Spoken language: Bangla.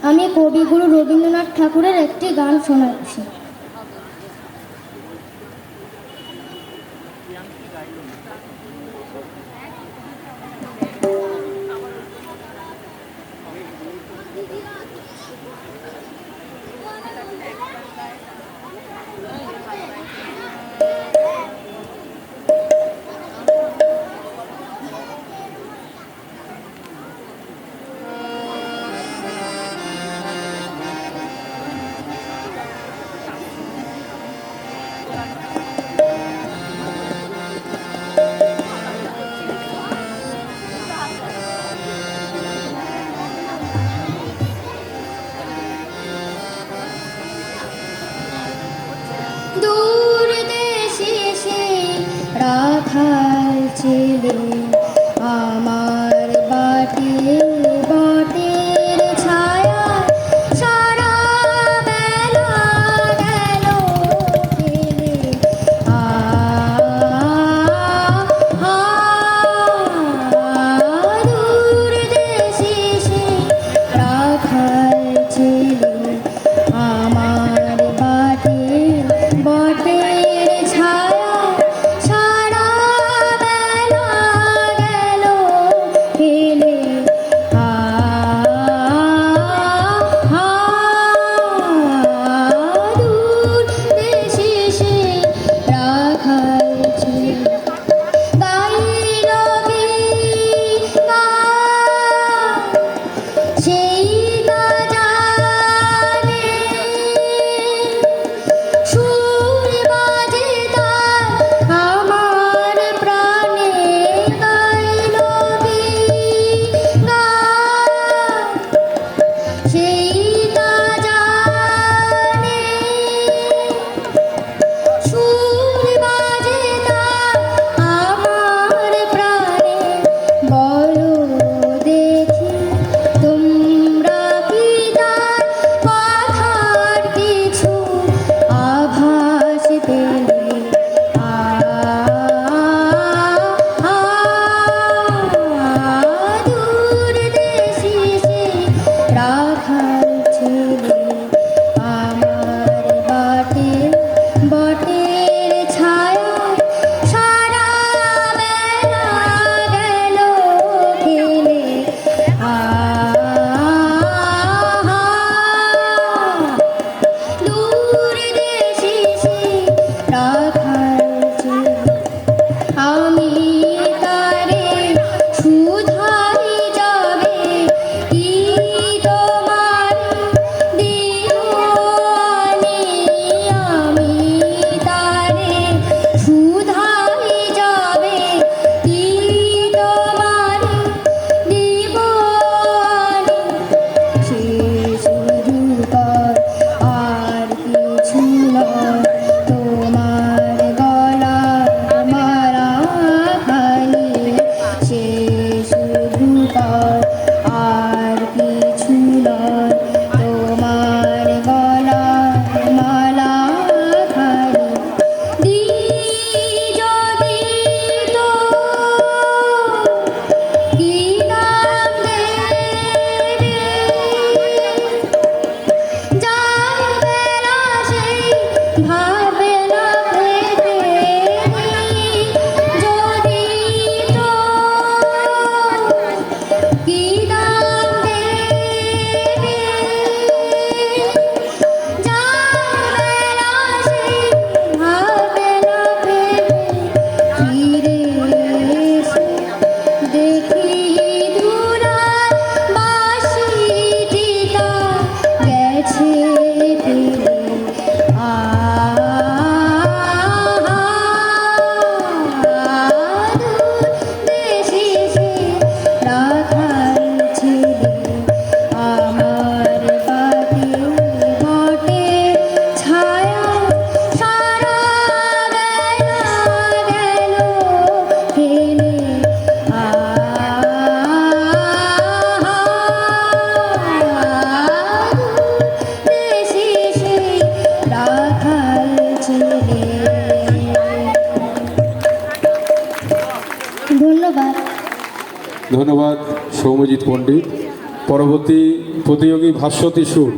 আমি কবিগুরু রবীন্দ্রনাথ ঠাকুরের একটি গান শোনাচ্ছি। দূর দেশে সে রাখাল ছেলে আমার বাটে বটের ছায়া সারা বেলা গেল ফেলে। দূর দেশে সে রাখাল ছেলে আমার বাটে বটের ছায়া সারা বেলা গেল ফেলে। দূর দেশে সে রাখাল ছেলে গাইল গান সেই না জানে সুর বাজে তার আমার প্রাণে। গাইল গান সেই না জানে সুর বাজে তার আমার প্রাণে। বলো দেখি তোমরা কি তার কথার কিছু আভাস পেলে? দূর দেশে সে রাখাল ছেলে আমার বাটে বটের ছায়া সারা বেলা গেল ফেলে। দূর দেশে সে রাখাল ছেলে আমি তারে শুধাই যাবে কি তোমার দিওয়ানি। আমি তারে শুধাই যাবে কি তোমার দিওয়ানি। সে শুধু তার আর কিছু নয় তোমার গলা মারা খালি। সে শুধু তার আর কিছু নয় তোমার গলা মালা খালি। যদি তো কি নাম দেবে যার বেলা সেই ভাবে না ভেবে। যদি তো কি নাম দেবে যার বেলা সেই ভাবে না ভেবে। ফিরে এসে দেখি ধুলার বাঁশিটিটা গেছে ফেলে। দূর দেশে সে রাখাল ছেলে আমার বাটে বটের ছায়া সারা বেলা গেল ফেলে। দেশে সে রাখাল ছেলে। ধন্যবাদ। ধন্যবাদ সৌম্যজিৎ পণ্ডিত। পরবর্তী প্রতিযোগী ভাস্বতী সুর